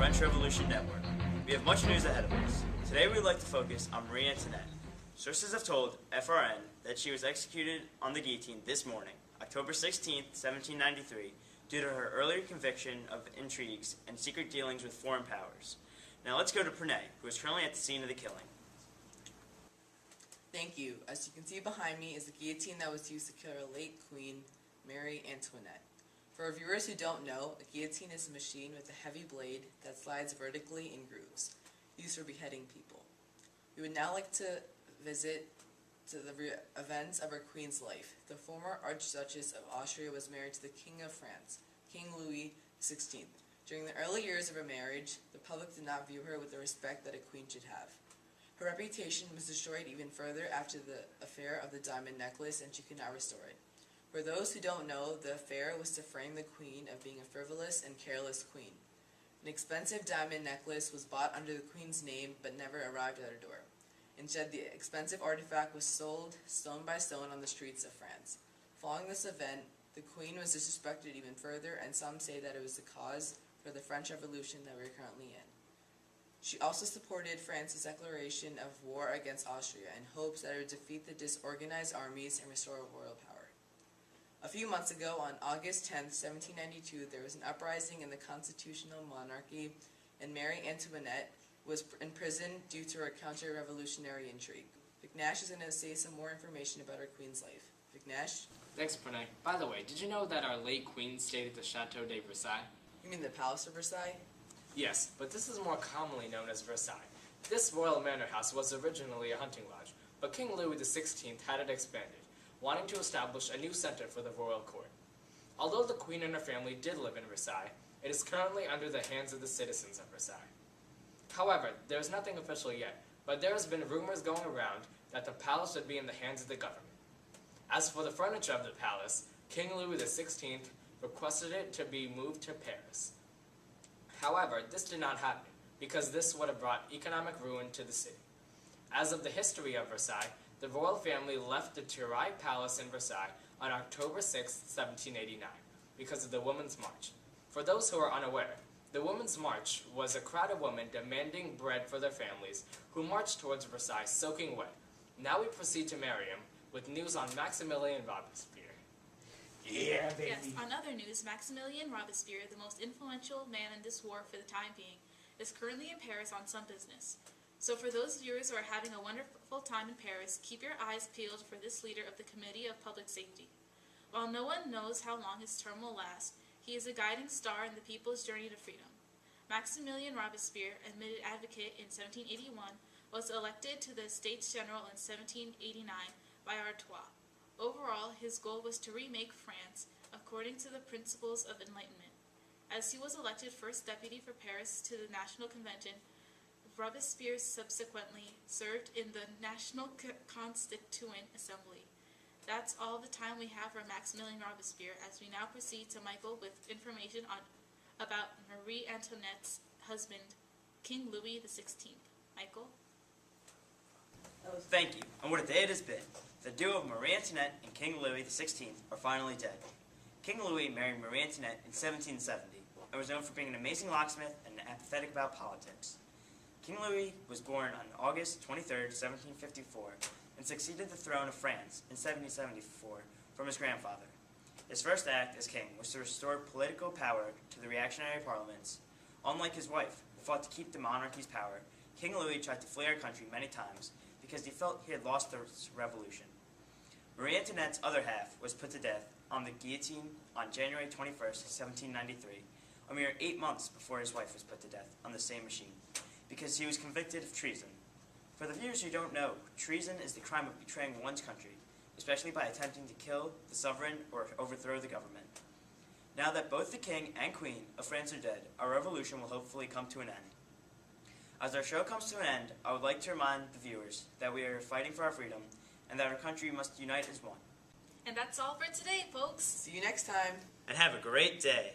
French Revolution Network. We have much news ahead of us. Today we would like to focus on Marie Antoinette. Sources have told FRN that she was executed on the guillotine this morning, October 16, 1793, due to her earlier conviction of intrigues and secret dealings with foreign powers. Now let's go to Pranay, who is currently at the scene of the killing. Thank you. As you can see behind me is the guillotine that was used to kill our late Queen, Marie Antoinette. For our viewers who don't know, a guillotine is a machine with a heavy blade that slides vertically in grooves, used for beheading people. We would now like to visit to the events of our Queen's life. The former Archduchess of Austria was married to the King of France, King Louis XVI. During the early years of her marriage, the public did not view her with the respect that a queen should have. Her reputation was destroyed even further after the affair of the diamond necklace, and she could not restore it. For those who don't know, the affair was to frame the queen of being a frivolous and careless queen. An expensive diamond necklace was bought under the queen's name but never arrived at her door. Instead, the expensive artifact was sold stone by stone on the streets of France. Following this event, the queen was disrespected even further, and some say that it was the cause for the French Revolution that we are currently in. She also supported France's declaration of war against Austria in hopes that it would defeat the disorganized armies and restore royal power. A few months ago, on August 10, 1792, there was an uprising in the constitutional monarchy, and Marie Antoinette was imprisoned due to her counter-revolutionary intrigue. Vignash is going to say some more information about our queen's life. Vignash? Thanks, Pranay. By the way, did you know that our late queen stayed at the Chateau de Versailles? You mean the Palace of Versailles? Yes, but this is more commonly known as Versailles. This royal manor house was originally a hunting lodge, but King Louis XVI had it expanded, wanting to establish a new center for the royal court. Although the queen and her family did live in Versailles, it is currently under the hands of the citizens of Versailles. However, there is nothing official yet, but there has been rumors going around that the palace would be in the hands of the government. As for the furniture of the palace, King Louis XVI requested it to be moved to Paris. However, this did not happen, because this would have brought economic ruin to the city. As of the history of Versailles, the royal family left the Tuileries Palace in Versailles on October 6, 1789, because of the Women's March. For those who are unaware, the Women's March was a crowd of women demanding bread for their families who marched towards Versailles soaking wet. Now we proceed to Miriam with news on Maximilien Robespierre. Yeah, baby. Yes, on other news, Maximilien Robespierre, the most influential man in this war for the time being, is currently in Paris on some business. So for those viewers who are having a wonderful time in Paris, keep your eyes peeled for this leader of the Committee of Public Safety. While no one knows how long his term will last, he is a guiding star in the people's journey to freedom. Maximilien Robespierre, admitted advocate in 1781, was elected to the States General in 1789 by Artois. Overall, his goal was to remake France according to the principles of Enlightenment. As he was elected first deputy for Paris to the National Convention, Robespierre subsequently served in the National Constituent Assembly. That's all the time we have for Maximilien Robespierre, as we now proceed to Michael with information about Marie Antoinette's husband, King Louis XVI. Michael? Thank you. And what a day it has been. The duo of Marie Antoinette and King Louis XVI are finally dead. King Louis married Marie Antoinette in 1770 and was known for being an amazing locksmith and apathetic about politics. King Louis was born on August 23, 1754, and succeeded the throne of France in 1774 from his grandfather. His first act as king was to restore political power to the reactionary parliaments. Unlike his wife, who fought to keep the monarchy's power, King Louis tried to flee our country many times because he felt he had lost the revolution. Marie Antoinette's other half was put to death on the guillotine on January 21, 1793, a mere 8 months before his wife was put to death on the same machine, because he was convicted of treason. For the viewers who don't know, treason is the crime of betraying one's country, especially by attempting to kill the sovereign or overthrow the government. Now that both the king and queen of France are dead, our revolution will hopefully come to an end. As our show comes to an end, I would like to remind the viewers that we are fighting for our freedom and that our country must unite as one. And that's all for today, folks. See you next time. And have a great day.